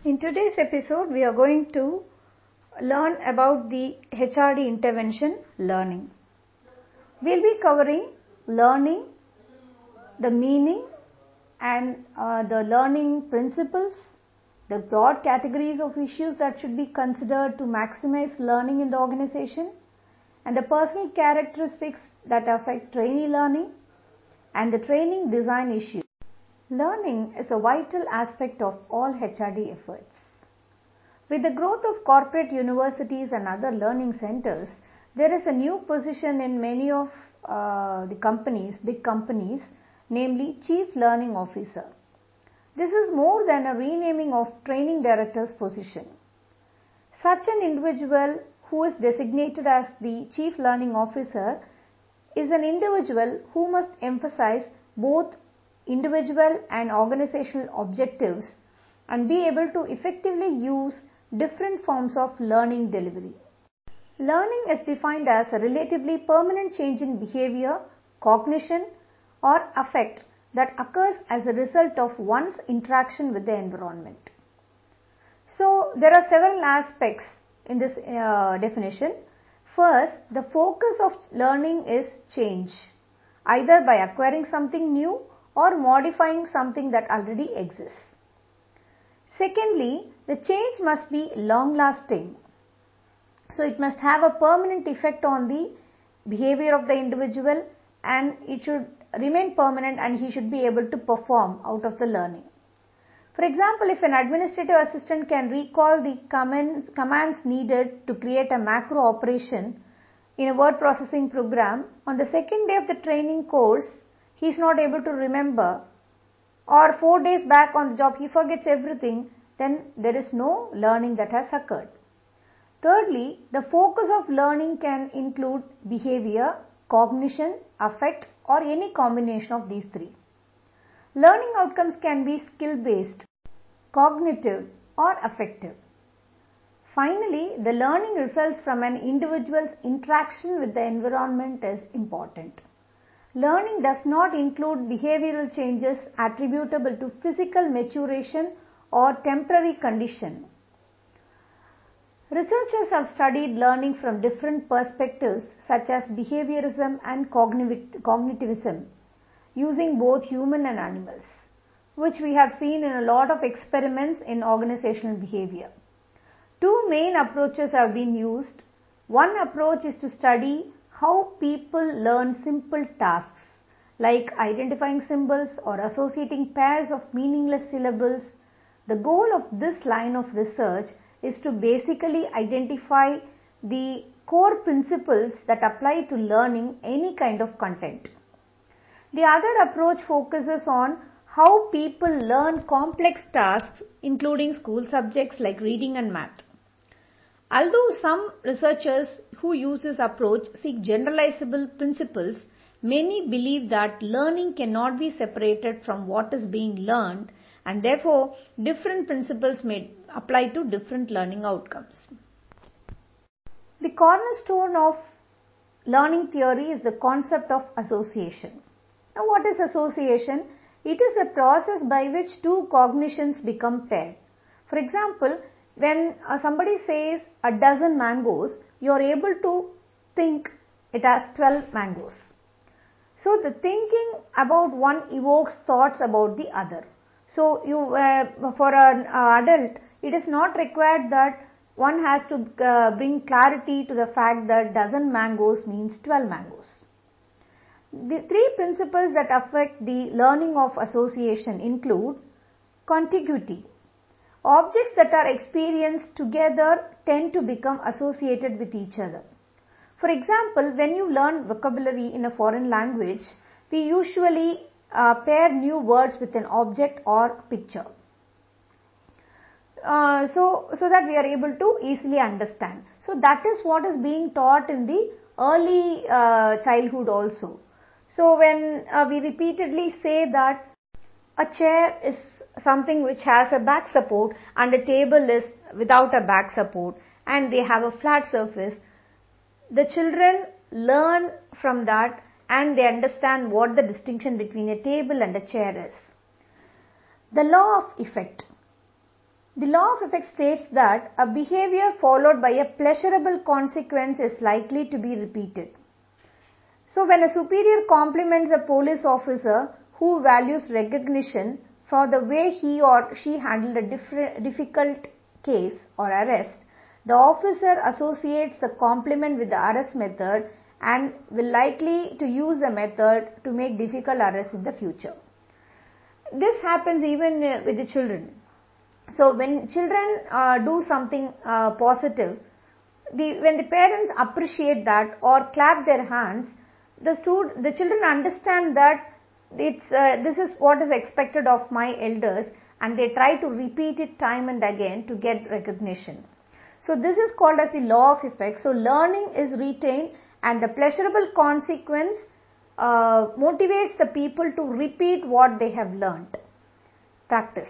In today's episode, we are going to learn about the HRD intervention learning. We will be covering learning, the meaning and the learning principles, the broad categories of issues that should be considered to maximize learning in the organization, and the personal characteristics that affect trainee learning and the training design issues. Learning is a vital aspect of all HRD efforts. With the growth of corporate universities and other learning centers, there is a new position in many of the companies, big companies, namely Chief Learning Officer. This is more than a renaming of training director's position. Such an individual who is designated as the Chief Learning Officer is an individual who must emphasize both individual and organizational objectives and be able to effectively use different forms of learning delivery. Learning is defined as a relatively permanent change in behavior, cognition or affect that occurs as a result of one's interaction with the environment. So, there are several aspects in this definition. First, the focus of learning is change, either by acquiring something new or modifying something that already exists. Secondly, the change must be long-lasting. So, it must have a permanent effect on the behavior of the individual and it should remain permanent and he should be able to perform out of the learning. For example, if an administrative assistant can recall the commands needed to create a macro operation in a word processing program, on the second day of the training course, he is not able to remember, or 4 days back on the job he forgets everything, then there is no learning that has occurred. Thirdly, the focus of learning can include behavior, cognition, affect or any combination of these three. Learning outcomes can be skill-based, cognitive or affective. Finally, the learning results from an individual's interaction with the environment is important. Learning does not include behavioral changes attributable to physical maturation or temporary condition. Researchers have studied learning from different perspectives such as behaviorism and cognitivism using both human and animals, which we have seen in a lot of experiments in organizational behavior. Two main approaches have been used. One approach is to study how people learn simple tasks like identifying symbols or associating pairs of meaningless syllables. The goal of this line of research is to basically identify the core principles that apply to learning any kind of content. The other approach focuses on how people learn complex tasks including school subjects like reading and math. Although some researchers who use this approach seek generalizable principles, many believe that learning cannot be separated from what is being learned and therefore different principles may apply to different learning outcomes. The cornerstone of learning theory is the concept of association. Now, what is association? It is a process by which two cognitions become paired. For example, when somebody says a dozen mangoes, you are able to think it has 12 mangoes. So, the thinking about one evokes thoughts about the other. So, for an adult, it is not required that one has to bring clarity to the fact that dozen mangoes means 12 mangoes. The three principles that affect the learning of association include contiguity. Objects that are experienced together tend to become associated with each other. For example, when you learn vocabulary in a foreign language, we usually pair new words with an object or picture. So that we are able to easily understand. So that is what is being taught in the early childhood also. So when we repeatedly say that a chair is something which has a back support and a table is without a back support and they have a flat surface, the children learn from that and they understand what the distinction between a table and a chair is. The law of effect. The law of effect states that a behavior followed by a pleasurable consequence is likely to be repeated. So when a superior compliments a police officer who values recognition for the way he or she handled a difficult case or arrest, the officer associates the compliment with the arrest method and will likely to use the method to make difficult arrests in the future. This happens even with the children. So when children do something positive, when the parents appreciate that or clap their hands, the children understand that this is what is expected of my elders, and they try to repeat it time and again to get recognition. So this is called as the law of effect. So learning is retained and the pleasurable consequence motivates the people to repeat what they have learnt. Practice.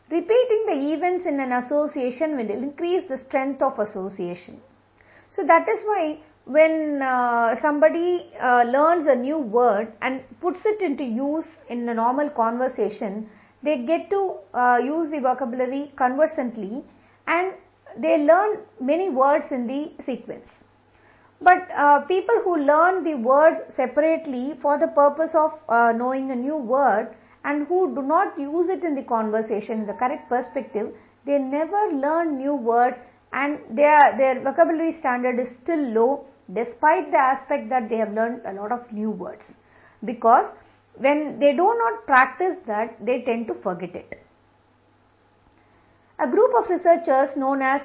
Repeating the events in an association will increase the strength of association. So that is why when somebody learns a new word and puts it into use in a normal conversation, they get to use the vocabulary conversantly and they learn many words in the sequence. But people who learn the words separately for the purpose of knowing a new word and who do not use it in the conversation in the correct perspective, they never learn new words and their vocabulary standard is still low despite the aspect that they have learned a lot of new words. Because when they do not practice that, they tend to forget it. A group of researchers known as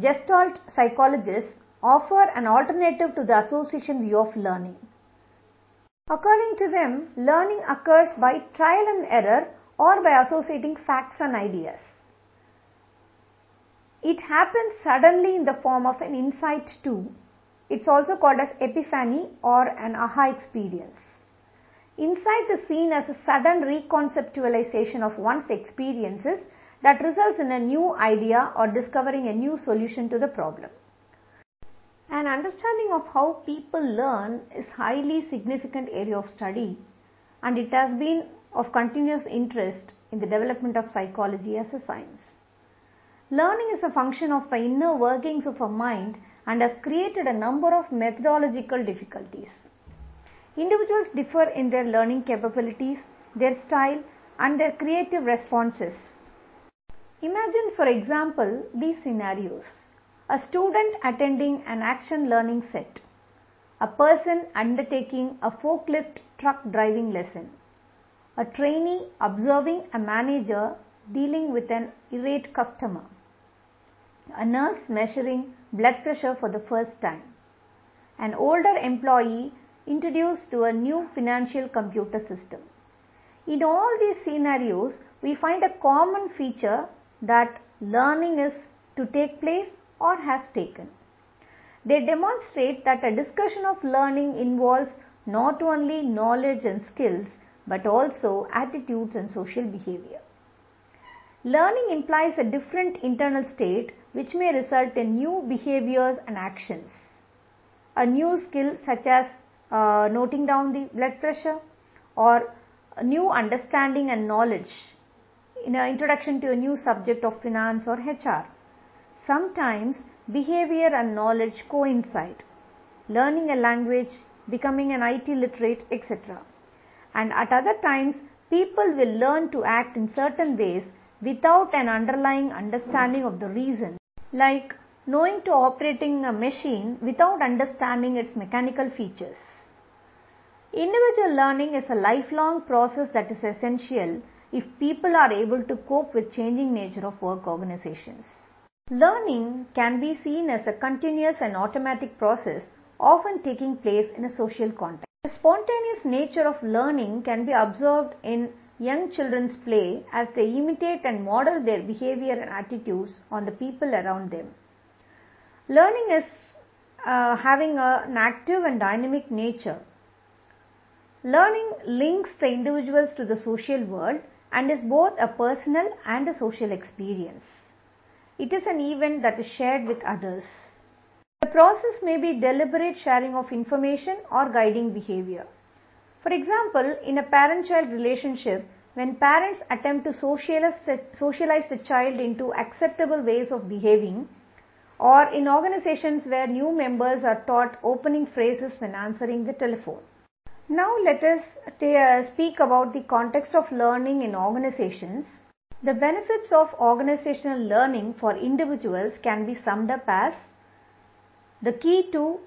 Gestalt psychologists offer an alternative to the association view of learning. According to them, learning occurs by trial and error or by associating facts and ideas. It happens suddenly in the form of an insight too. It's also called as epiphany or an aha experience. Insight is seen as a sudden reconceptualization of one's experiences that results in a new idea or discovering a new solution to the problem. An understanding of how people learn is a highly significant area of study, and it has been of continuous interest in the development of psychology as a science. Learning is a function of the inner workings of a mind and has created a number of methodological difficulties. Individuals differ in their learning capabilities, their style, and their creative responses. Imagine, for example, these scenarios. A student attending an action learning set. A person undertaking a forklift truck driving lesson. A trainee observing a manager dealing with an irate customer. A nurse measuring blood pressure for the first time. An older employee introduced to a new financial computer system. In all these scenarios, we find a common feature that learning is to take place or has taken. They demonstrate that a discussion of learning involves not only knowledge and skills but also attitudes and social behavior. Learning implies a different internal state which may result in new behaviors and actions. A new skill such as noting down the blood pressure or a new understanding and knowledge in an introduction to a new subject of finance or HR. Sometimes behavior and knowledge coincide. Learning a language, becoming an IT literate, etc. And at other times, people will learn to act in certain ways without an underlying understanding of the reason, like knowing to operating a machine without understanding its mechanical features. Individual learning is a lifelong process that is essential if people are able to cope with changing nature of work organizations. Learning can be seen as a continuous and automatic process, often taking place in a social context. The spontaneous nature of learning can be observed in young children's play as they imitate and model their behavior and attitudes on the people around them. Learning is having an active and dynamic nature. Learning links the individuals to the social world and is both a personal and a social experience. It is an event that is shared with others. The process may be deliberate sharing of information or guiding behavior. For example, in a parent-child relationship, when parents attempt to socialize the child into acceptable ways of behaving, or in organizations where new members are taught opening phrases when answering the telephone. Now let us speak about the context of learning in organizations. The benefits of organizational learning for individuals can be summed up as the key to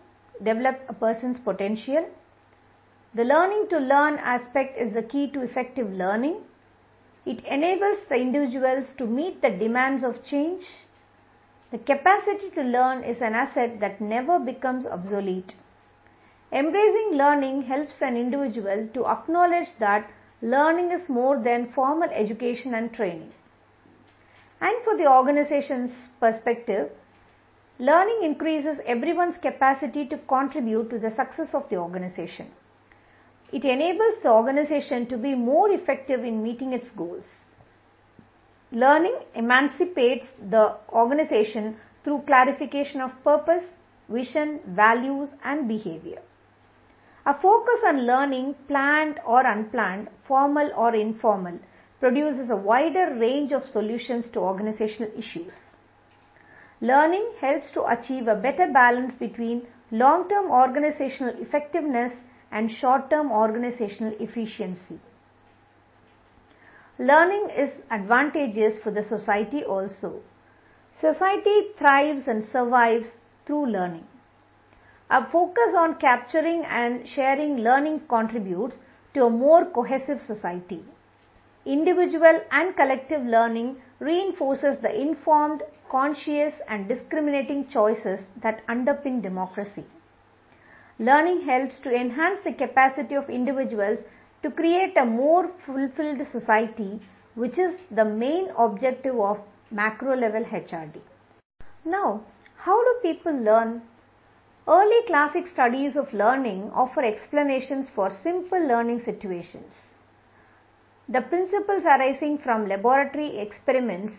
develop a person's potential. The learning to learn aspect is the key to effective learning. It enables the individuals to meet the demands of change. The capacity to learn is an asset that never becomes obsolete. Embracing learning helps an individual to acknowledge that learning is more than formal education and training. And for the organization's perspective, learning increases everyone's capacity to contribute to the success of the organization. It enables the organization to be more effective in meeting its goals. Learning emancipates the organization through clarification of purpose, vision, values, and behavior. A focus on learning, planned or unplanned, formal or informal, produces a wider range of solutions to organizational issues. Learning helps to achieve a better balance between long-term organizational effectiveness and short-term organizational efficiency. Learning is advantageous for the society also. Society thrives and survives through learning. A focus on capturing and sharing learning contributes to a more cohesive society. Individual and collective learning reinforces the informed, conscious and discriminating choices that underpin democracy. Learning helps to enhance the capacity of individuals to create a more fulfilled society, which is the main objective of macro-level HRD. Now, how do people learn? Early classic studies of learning offer explanations for simple learning situations. The principles arising from laboratory experiments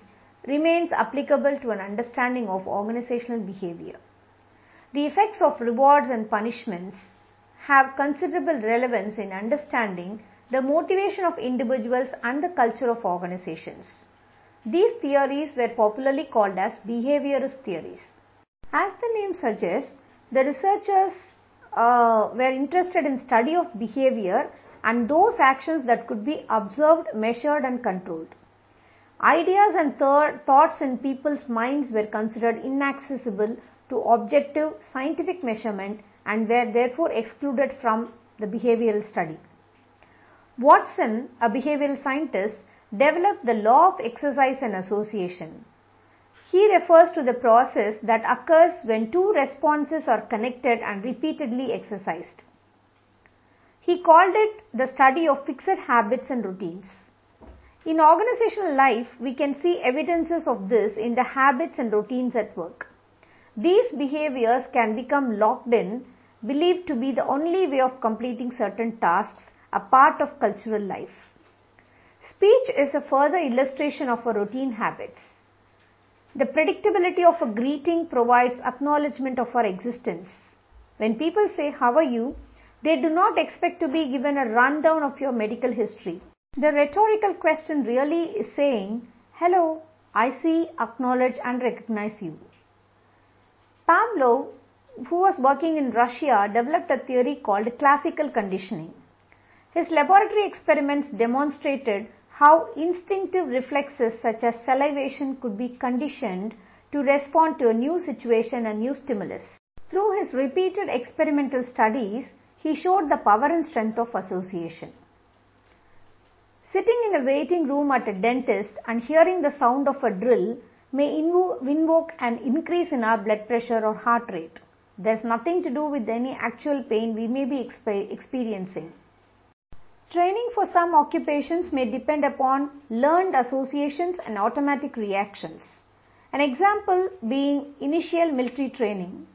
remains applicable to an understanding of organizational behavior. The effects of rewards and punishments have considerable relevance in understanding the motivation of individuals and the culture of organizations. These theories were popularly called as behaviorist theories. As the name suggests, the researchers were interested in study of behavior and those actions that could be observed, measured and controlled. Ideas and thoughts in people's minds were considered inaccessible to objective scientific measurement and were therefore excluded from the behavioral study. Watson, a behavioral scientist, developed the law of exercise and association. He refers to the process that occurs when two responses are connected and repeatedly exercised. He called it the study of fixed habits and routines. In organizational life, we can see evidences of this in the habits and routines at work. These behaviors can become locked in, believed to be the only way of completing certain tasks, a part of cultural life. Speech is a further illustration of our routine habits. The predictability of a greeting provides acknowledgement of our existence. When people say, "How are you?" they do not expect to be given a rundown of your medical history. The rhetorical question really is saying, "Hello, I see, acknowledge and recognize you." Pavlov, who was working in Russia, developed a theory called classical conditioning. His laboratory experiments demonstrated how instinctive reflexes such as salivation could be conditioned to respond to a new situation and new stimulus. Through his repeated experimental studies, he showed the power and strength of association. Sitting in a waiting room at a dentist and hearing the sound of a drill may invoke an increase in our blood pressure or heart rate. There's nothing to do with any actual pain we may be experiencing. Training for some occupations may depend upon learned associations and automatic reactions. An example being initial military training.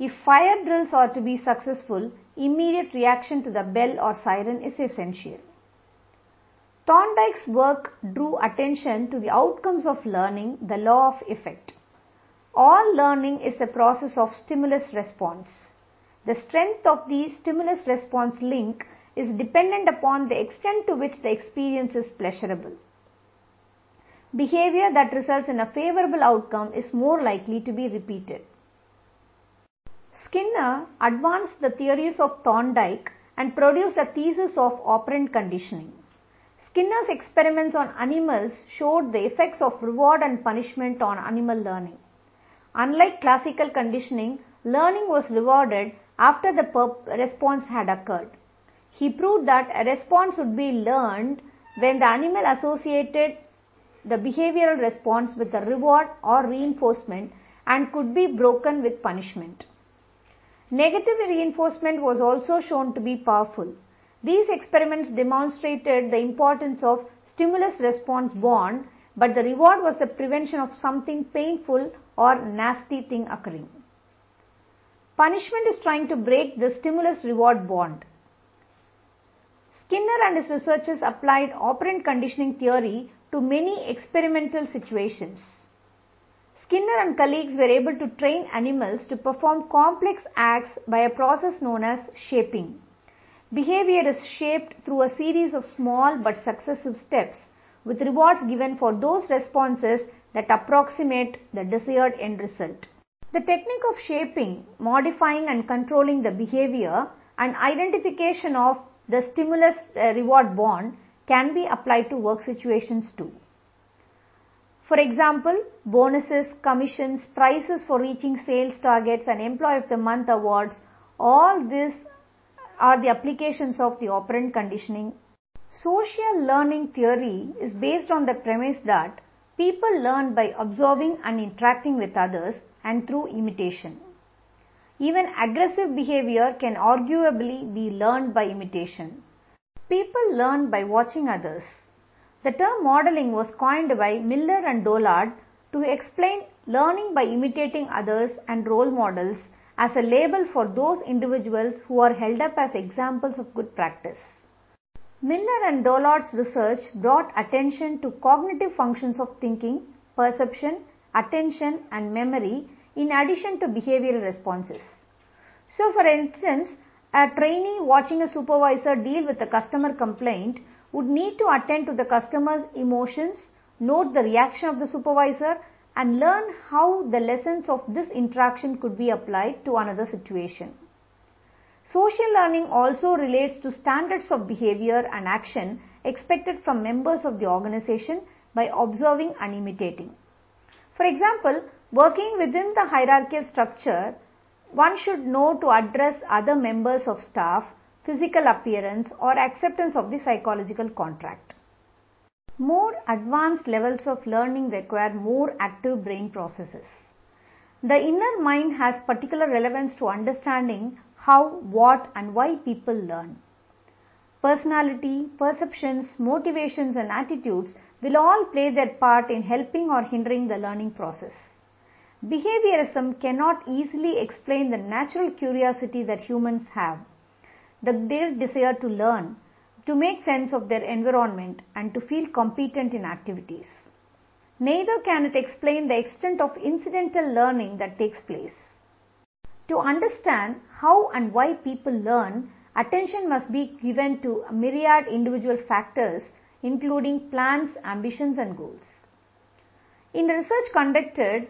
If fire drills are to be successful, immediate reaction to the bell or siren is essential. Thorndike's work drew attention to the outcomes of learning, the law of effect. All learning is a process of stimulus response. The strength of the stimulus response link is dependent upon the extent to which the experience is pleasurable. Behavior that results in a favorable outcome is more likely to be repeated. Skinner advanced the theories of Thorndike and produced a thesis of operant conditioning. Skinner's experiments on animals showed the effects of reward and punishment on animal learning. Unlike classical conditioning, learning was rewarded after the response had occurred. He proved that a response would be learned when the animal associated the behavioral response with a reward or reinforcement and could be broken with punishment. Negative reinforcement was also shown to be powerful. These experiments demonstrated the importance of stimulus-response bond, but the reward was the prevention of something painful or nasty thing occurring. Punishment is trying to break the stimulus-reward bond. Skinner and his researchers applied operant conditioning theory to many experimental situations. Skinner and colleagues were able to train animals to perform complex acts by a process known as shaping. Behavior is shaped through a series of small but successive steps, with rewards given for those responses that approximate the desired end result. The technique of shaping, modifying and controlling the behavior, and identification of the stimulus-reward bond can be applied to work situations too. For example, bonuses, commissions, prizes for reaching sales targets and Employee of the Month awards, all these are the applications of the operant conditioning. Social learning theory is based on the premise that people learn by observing and interacting with others and through imitation. Even aggressive behavior can arguably be learned by imitation. People learn by watching others. The term modeling was coined by Miller and Dollard to explain learning by imitating others and role models as a label for those individuals who are held up as examples of good practice. Miller and Dollard's research brought attention to cognitive functions of thinking, perception, attention and memory in addition to behavioral responses. So for instance, a trainee watching a supervisor deal with a customer complaint would need to attend to the customer's emotions, note the reaction of the supervisor and learn how the lessons of this interaction could be applied to another situation. Social learning also relates to standards of behavior and action expected from members of the organization by observing and imitating. For example, working within the hierarchical structure, one should know to address other members of staff, physical appearance or acceptance of the psychological contract. More advanced levels of learning require more active brain processes. The inner mind has particular relevance to understanding how, what and why people learn. Personality, perceptions, motivations and attitudes will all play their part in helping or hindering the learning process. Behaviorism cannot easily explain the natural curiosity that humans have, their desire to learn, to make sense of their environment and to feel competent in activities. Neither can it explain the extent of incidental learning that takes place. To understand how and why people learn, attention must be given to a myriad individual factors including plans, ambitions and goals. In research conducted,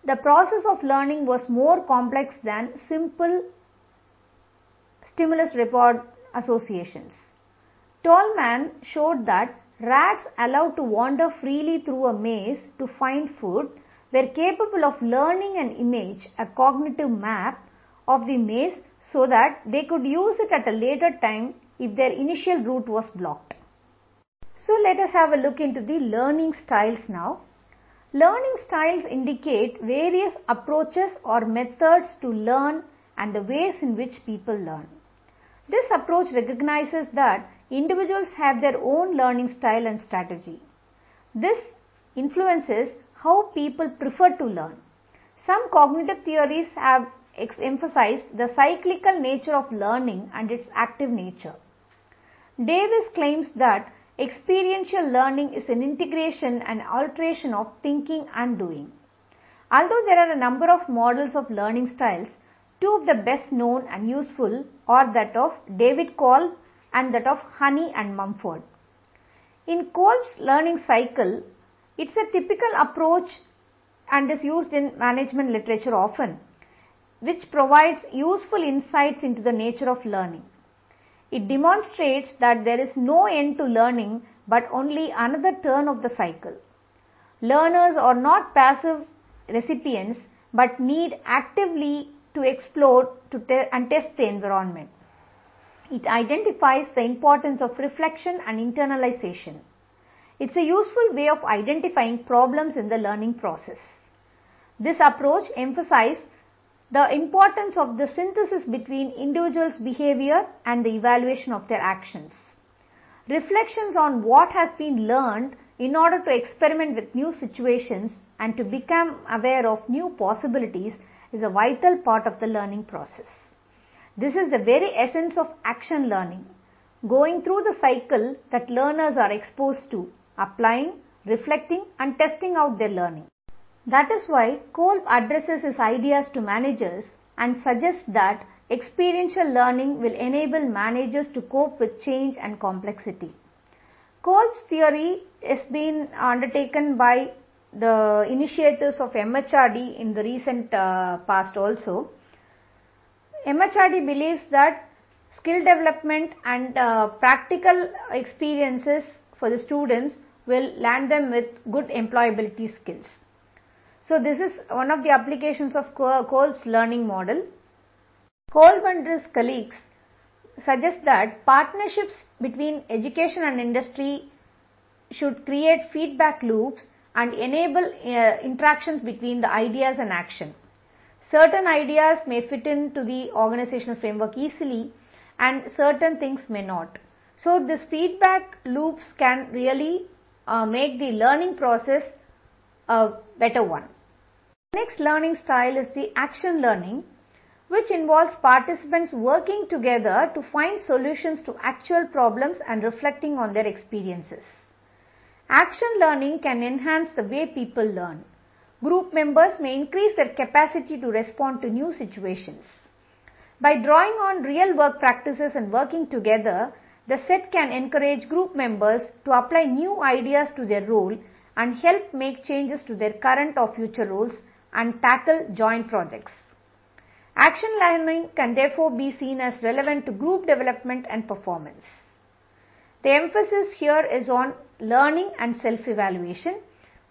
the process of learning was more complex than simple stimulus-reward associations. Tolman showed that rats allowed to wander freely through a maze to find food were capable of learning an image, a cognitive map of the maze so that they could use it at a later time if their initial route was blocked. So let us have a look into the learning styles now. Learning styles indicate various approaches or methods to learn and the ways in which people learn. This approach recognizes that individuals have their own learning style and strategy. This influences how people prefer to learn. Some cognitive theories have emphasized the cyclical nature of learning and its active nature. Davis claims that experiential learning is an integration and alteration of thinking and doing. Although there are a number of models of learning styles, Two of the best known and useful are that of David Kolb and that of Honey and Mumford. In Kolb's learning cycle, it's a typical approach and is used in management literature often, which provides useful insights into the nature of learning. It demonstrates that there is no end to learning but only another turn of the cycle. Learners are not passive recipients but need actively to explore and test the environment. It identifies the importance of reflection and internalization. It's a useful way of identifying problems in the learning process. This approach emphasizes the importance of the synthesis between individuals' behavior and the evaluation of their actions. Reflections on what has been learned in order to experiment with new situations and to become aware of new possibilities is a vital part of the learning process. This is the very essence of action learning, going through the cycle that learners are exposed to, applying, reflecting and testing out their learning. That is why Kolb addresses his ideas to managers and suggests that experiential learning will enable managers to cope with change and complexity. Kolb's theory has been undertaken by the initiators of MHRD in the recent past also. MHRD believes that skill development and practical experiences for the students will land them with good employability skills. So this is one of the applications of Kolb's learning model. Kolb and his colleagues suggest that partnerships between education and industry should create feedback loops and enable interactions between the ideas and action. Certain ideas may fit into the organizational framework easily and certain things may not. So this feedback loops can really make the learning process a better one. The next learning style is the action learning, which involves participants working together to find solutions to actual problems and reflecting on their experiences. Action learning can enhance the way people learn. Group members may increase their capacity to respond to new situations. By drawing on real work practices and working together, the set can encourage group members to apply new ideas to their role and help make changes to their current or future roles and tackle joint projects. Action learning can therefore be seen as relevant to group development and performance. The emphasis here is on learning and self-evaluation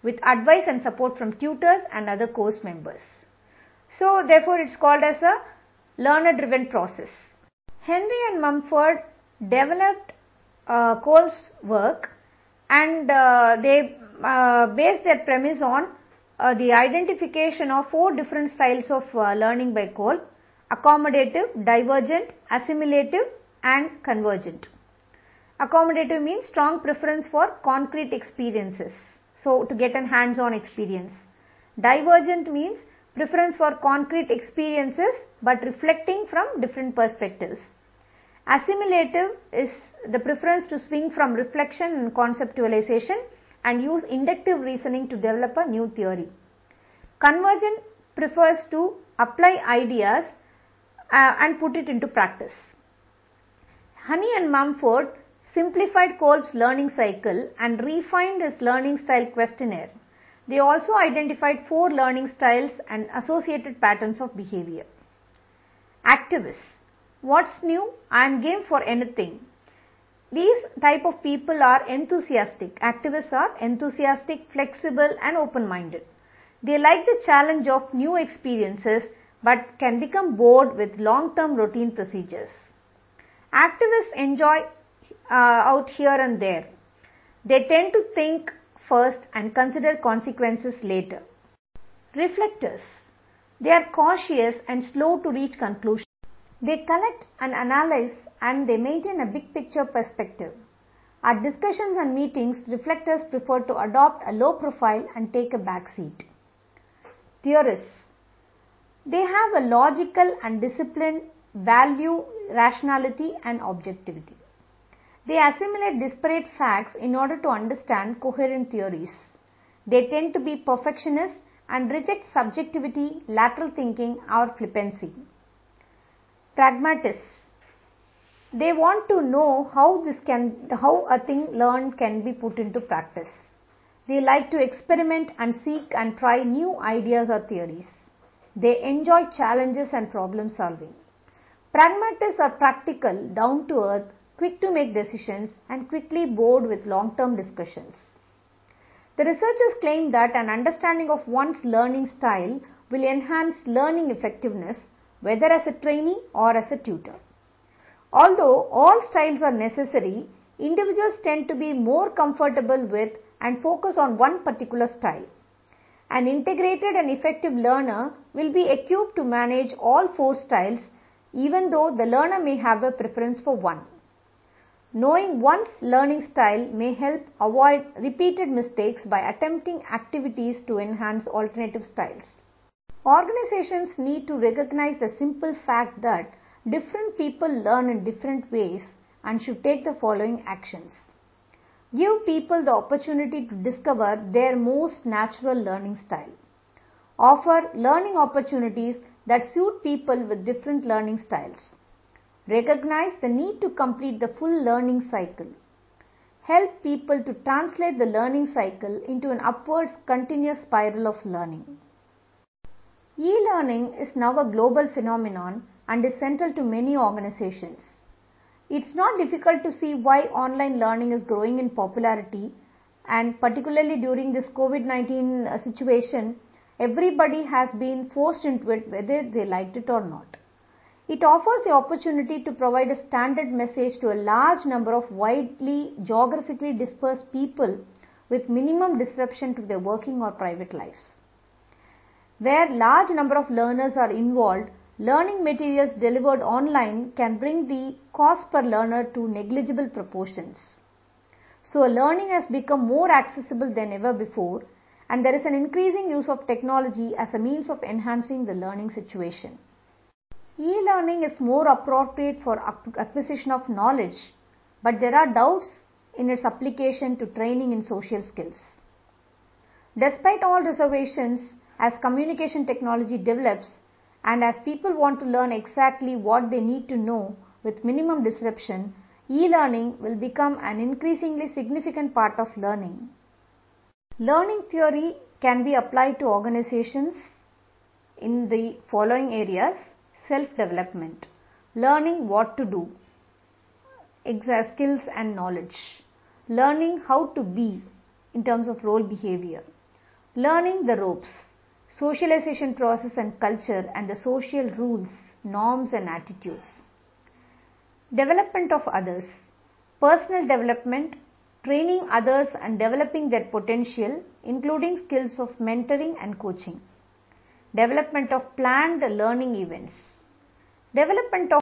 with advice and support from tutors and other course members. So therefore it's called as a learner-driven process. Henry and Mumford developed Kolb's work and they based their premise on the identification of 4 different styles of learning by Kolb: accommodative, divergent, assimilative and convergent. Accommodative means strong preference for concrete experiences, so to get an hands-on experience. Divergent means preference for concrete experiences but reflecting from different perspectives. Assimilative is the preference to swing from reflection and conceptualization and use inductive reasoning to develop a new theory. Convergent prefers to apply ideas and put it into practice. Honey and Mumford simplified Kolb's learning cycle and refined his learning style questionnaire. They also identified 4 learning styles and associated patterns of behavior. Activists. What's new? I am game for anything. These type of people are enthusiastic. Activists are enthusiastic, flexible and open-minded. They like the challenge of new experiences but can become bored with long-term routine procedures. Activists enjoy out here and there. They tend to think first and consider consequences later. Reflectors. They are cautious and slow to reach conclusions. They collect and analyze and they maintain a big picture perspective. At discussions and meetings, reflectors prefer to adopt a low profile and take a back seat. Theorists. They have a logical and disciplined value rationality and objectivity. They assimilate disparate facts in order to understand coherent theories. They tend to be perfectionists and reject subjectivity, lateral thinking or flippancy. Pragmatists, they want to know how a thing learned can be put into practice. They like to experiment and seek and try new ideas or theories. They enjoy challenges and problem solving. Pragmatists are practical, down to earth, quick to make decisions, and quickly bored with long-term discussions. The researchers claim that an understanding of one's learning style will enhance learning effectiveness, whether as a trainee or as a tutor. Although all styles are necessary, individuals tend to be more comfortable with and focus on one particular style. An integrated and effective learner will be equipped to manage all 4 styles, even though the learner may have a preference for one. Knowing one's learning style may help avoid repeated mistakes by attempting activities to enhance alternative styles. Organizations need to recognize the simple fact that different people learn in different ways and should take the following actions. Give people the opportunity to discover their most natural learning style. Offer learning opportunities that suit people with different learning styles. Recognize the need to complete the full learning cycle. Help people to translate the learning cycle into an upwards continuous spiral of learning. E-learning is now a global phenomenon and is central to many organizations. It's not difficult to see why online learning is growing in popularity, and particularly during this COVID-19 situation, everybody has been forced into it whether they liked it or not. It offers the opportunity to provide a standard message to a large number of widely geographically dispersed people with minimum disruption to their working or private lives. Where large number of learners are involved, learning materials delivered online can bring the cost per learner to negligible proportions. So learning has become more accessible than ever before, and there is an increasing use of technology as a means of enhancing the learning situation. E-learning is more appropriate for acquisition of knowledge, but there are doubts in its application to training in social skills. Despite all reservations, as communication technology develops and as people want to learn exactly what they need to know with minimum disruption, e-learning will become an increasingly significant part of learning. Learning theory can be applied to organizations in the following areas: self-development, learning what to do, skills and knowledge, learning how to be in terms of role behavior, learning the ropes, socialization process and culture and the social rules, norms and attitudes, development of others, personal development, training others and developing their potential, including skills of mentoring and coaching, development of planned learning events, development of